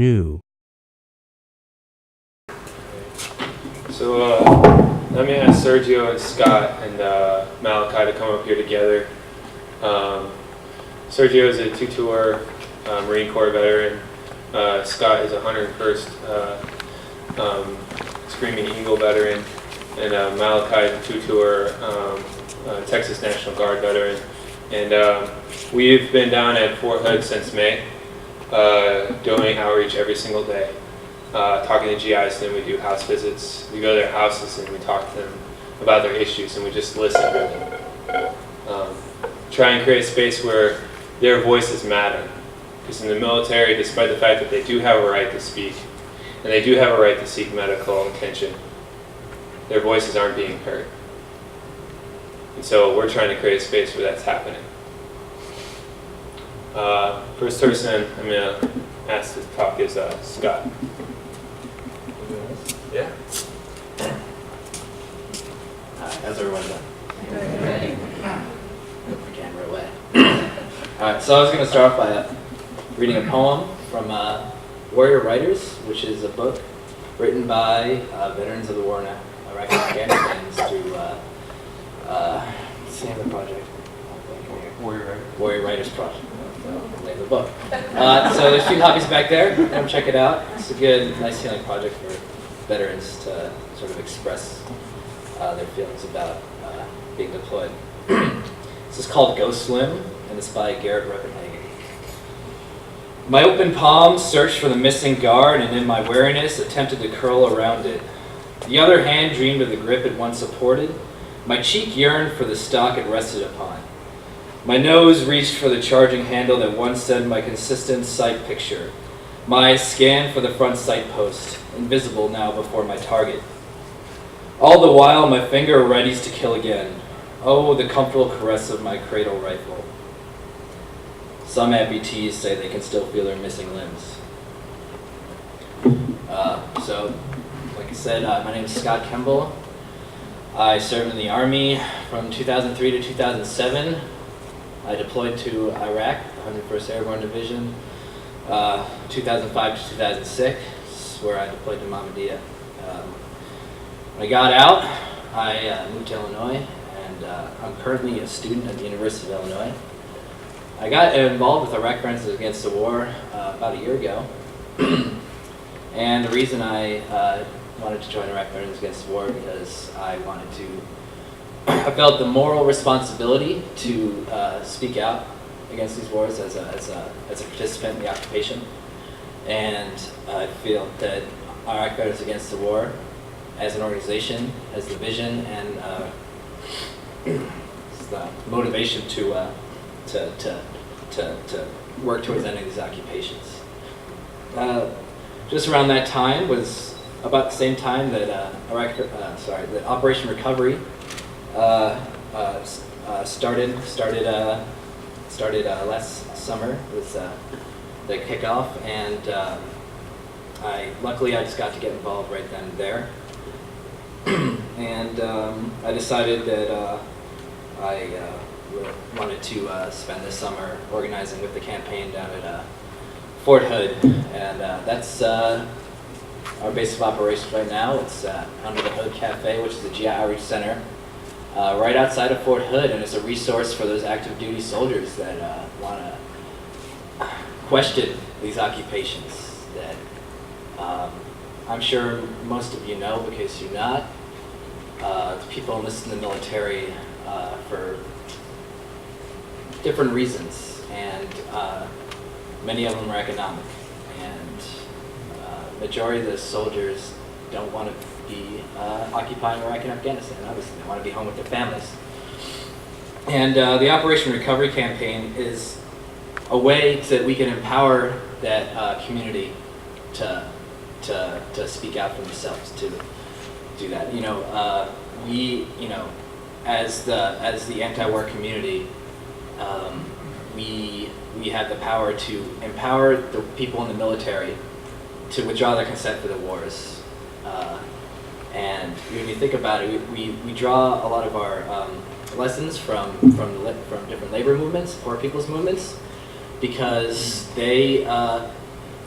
new. So let me ask Sergio and Scott and Malachi to come up here together. Sergio is a two-tour Marine Corps veteran. Scott is a 101st Screaming Eagle veteran. And Malachi is a two-tour Texas National Guard veteran. And we've been down at Fort Hood since May, doing outreach every single day. Talking to GIs, and then we do house visits. We go to their houses and we talk to them about their issues, and we just listen to them. Try and create a space where their voices matter. Because in the military, despite the fact that they do have a right to speak, and they do have a right to seek medical attention, their voices aren't being heard. And so we're trying to create a space where that's happening. First person I'm going to ask to talk is Scott. Yeah. How's everyone doing? Put the camera away. Alright, so I was going to start off by reading a poem from Warrior Writers, which is a book written by veterans of the war in Iraq and Afghanistan through, what's the name of the project? Warrior Writers Project. The name of the book. So there's a few copies back there. Come check it out. It's a good, nice healing project for veterans to sort of express their feelings about being deployed. This is called Go Slim, and it's by Garrett Repenhagen. My open palms searched for the missing guard, and in my wariness attempted to curl around it. The other hand dreamed of the grip it once supported. My cheek yearned for the stock it rested upon. My nose reached for the charging handle that once said my consistent sight picture. My eyes scanned for the front sight post, invisible now before my target. All the while, my finger readies to kill again. Oh, the comfortable caress of my cradle rifle. Some amputees say they can still feel their missing limbs. So, like I said, my name is Scott Kemble. I served in the Army from 2003 to 2007. I deployed to Iraq, the 101st Airborne Division, 2005 to 2006, where I deployed to Mahmadiyah. When I got out, I moved to Illinois, and I'm currently a student at the University of Illinois. I got involved with Iraq Friends Against the War about a year ago, and the reason I wanted to join Iraq Friends Against the War because I felt the moral responsibility to speak out against these wars as a participant in the occupation, and I feel that Iraq Veterans Against the War, as an organization, has the vision and the motivation to work towards ending these occupations. Just around that time was about the same time that that Operation Recovery started last summer with the kickoff, and luckily I just got to get involved right then and there, and I decided that I wanted to spend this summer organizing with the campaign down at Fort Hood, and that's our base of operations right now. It's under the Hood Cafe, which is the GI Outreach Center, right outside of Fort Hood, and it's a resource for those active duty soldiers that want to question these occupations that I'm sure most of you know, because you're not. The people enlisted in the military for different reasons, and many of them are economic, and majority of the soldiers don't want to be occupying Iraq and Afghanistan. Obviously, they want to be home with their families. And the Operation Recovery campaign is a way that we can empower that community to speak out for themselves, to do that. As the anti-war community, we have the power to empower the people in the military to withdraw their consent for the wars. And when you think about it, we draw a lot of our lessons from different labor movements, poor people's movements, because they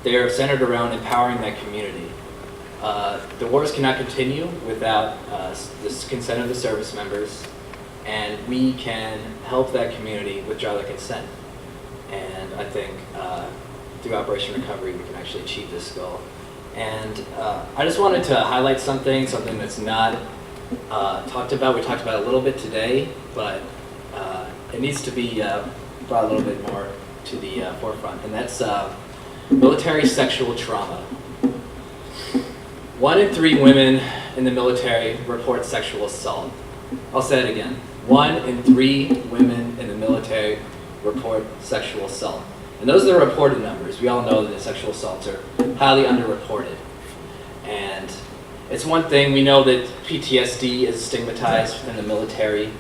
they're centered around empowering that community. The wars cannot continue without the consent of the service members, and we can help that community withdraw their consent. And I think through Operation Recovery, we can actually achieve this goal. And I just wanted to highlight something that's not talked about. We talked about it a little bit today, but it needs to be brought a little bit more to the forefront, and that's military sexual trauma. 1 in 3 women in the military report sexual assault. I'll say it again. 1 in 3 women in the military report sexual assault. And those are the reported numbers. We all know that sexual assaults are highly underreported. And it's one thing, we know that PTSD is stigmatized within the military.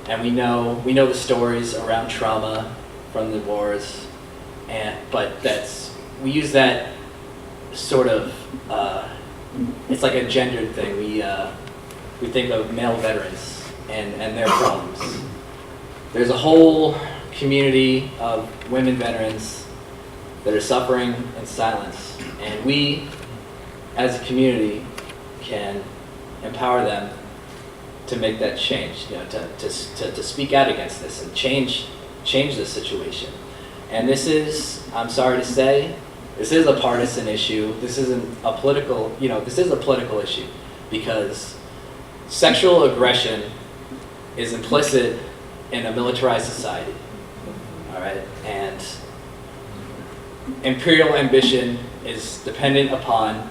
And we know the stories around trauma from the wars. But we use that sort of, it's like a gendered thing. We think of male veterans and their problems. There's a whole community of women veterans that are suffering in silence, and we, as a community, can empower them to make that change. To speak out against this and change this situation. And this is, I'm sorry to say, this is a partisan issue. This isn't a political, this is a political issue, because sexual aggression is implicit in a militarized society, all right? And imperial ambition is dependent upon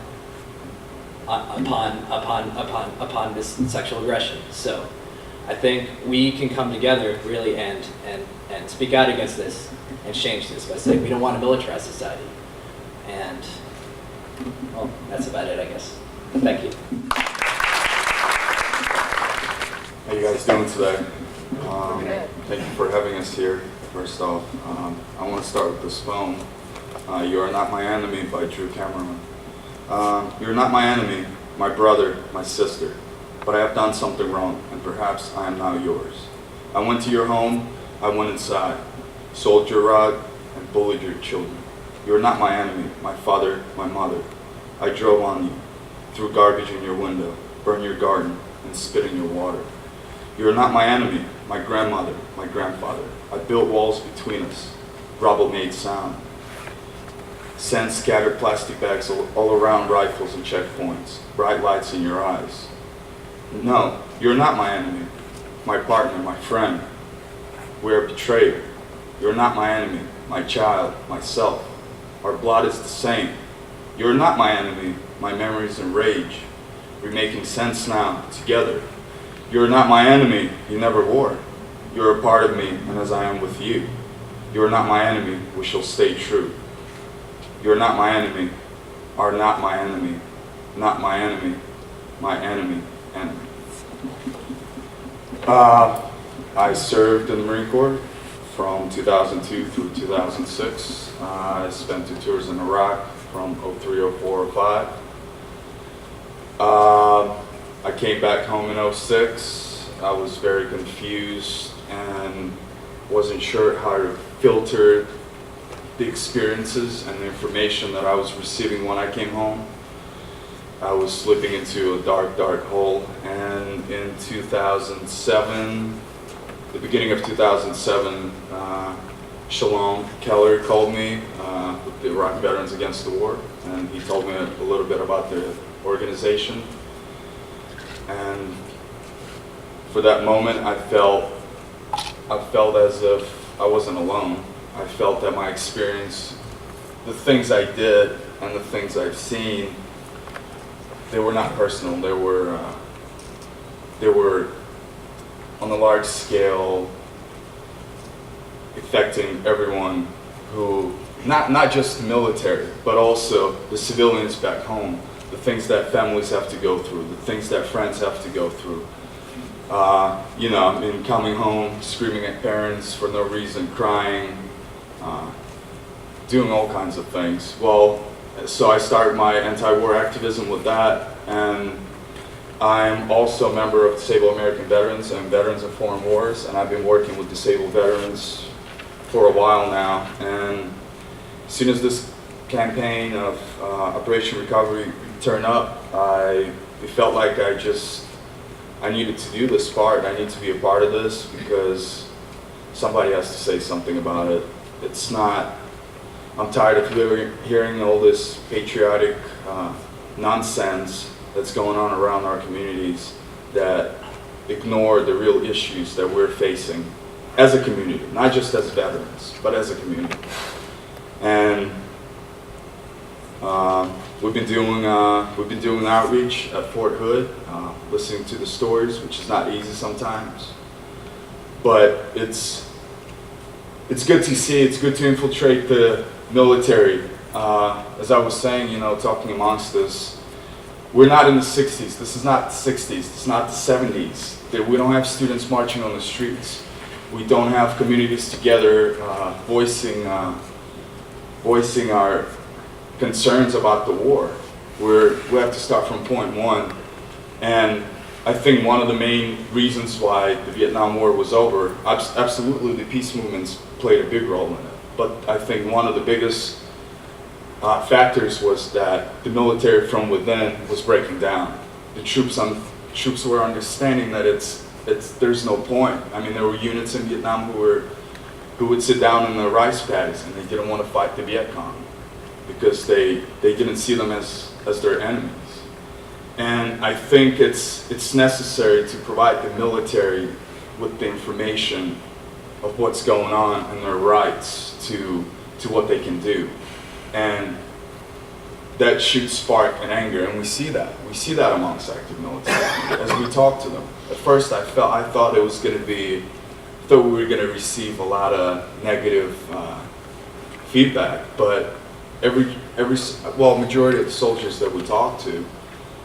this sexual aggression. So I think we can come together really and speak out against this and change this by saying we don't want a militarized society. And, well, that's about it, I guess. Thank you. How you guys doing today? Thank you for having us here. First off, I want to start with this poem. You Are Not My Enemy by Drew Cameron. You're not my enemy, my brother, my sister, but I have done something wrong, and perhaps I am now yours. I went to your home, I went inside, sold your rod, and bullied your children. You're not my enemy, my father, my mother. I drove on you, threw garbage in your window, burned your garden, and spit in your water. You are not my enemy, my grandmother, my grandfather. I built walls between us. Rubble made sound. Sand scattered plastic bags all around rifles and checkpoints. Bright lights in your eyes. No, you're not my enemy, my partner, my friend. We're betrayed. You're not my enemy, my child, myself. Our blood is the same. You're not my enemy, my memories and rage. We're making sense now, together. You're not my enemy, you never were. You're a part of me, and as I am with you. You're not my enemy, we shall stay true. You're not my enemy, are not my enemy, not my enemy, my enemy, enemy. I served in the Marine Corps from 2002 through 2006. I spent 2 tours in Iraq from 03, 04, 05. I came back home in 06. I was very confused and wasn't sure how to filter the experiences and the information that I was receiving when I came home. I was slipping into a dark, dark hole, and in 2007, the beginning of 2007, Shalom Keller called me with the Iraq Veterans Against the War, and he told me a little bit about the organization. And for that moment, I felt as if I wasn't alone. I felt that my experience, the things I did and the things I've seen, they were not personal. They were on a large scale affecting everyone who, not just the military, but also the civilians back home, the things that families have to go through, the things that friends have to go through. Coming home, screaming at parents for no reason, crying, doing all kinds of things. Well, so I started my anti-war activism with that, and I'm also a member of Disabled American Veterans and Veterans of Foreign Wars, and I've been working with disabled veterans for a while now. And as soon as this campaign of Operation Recovery Turn Up, it felt like I needed to do this part. I need to be a part of this because somebody has to say something about it. It's not, I'm tired of hearing all this patriotic nonsense that's going on around our communities that ignore the real issues that we're facing as a community, not just as veterans, but as a community. And we've been doing outreach at Fort Hood, listening to the stories, which is not easy sometimes, but it's good to see. It's good to infiltrate the military. As I was saying, you know, talking amongst us, we're not in the 60s. This is not the 60s. It's not the 70s. We don't have students marching on the streets. We don't have communities together voicing our concerns about the war. We have to start from point one. And I think one of the main reasons why the Vietnam War was over, absolutely the peace movements played a big role in it. But I think one of the biggest factors was that the military from within was breaking down. The troops were understanding that there's no point. I mean, there were units in Vietnam who would sit down in the rice paddies and they didn't want to fight the Viet Cong because they didn't see them as their enemies. And I think it's necessary to provide the military with the information of what's going on and their rights to what they can do. And that should spark an anger, and we see that. We see that amongst active military as we talk to them. At first I thought we were going to receive a lot of negative feedback, but majority of the soldiers that we talk to,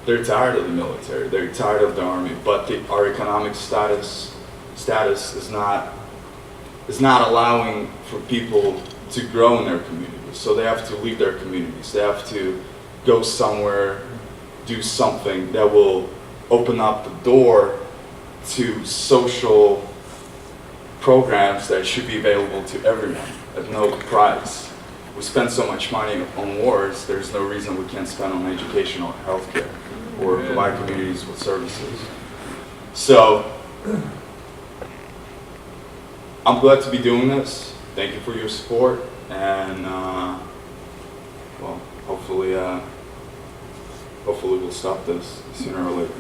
they're tired of the military, they're tired of the army, but our economic status is not allowing for people to grow in their communities. So they have to leave their communities. They have to go somewhere, do something that will open up the door to social programs that should be available to everyone at no price. We spend so much money on wars, there's no reason we can't spend on education or healthcare or provide communities with services. So I'm glad to be doing this. Thank you for your support, and hopefully we'll stop this sooner or later.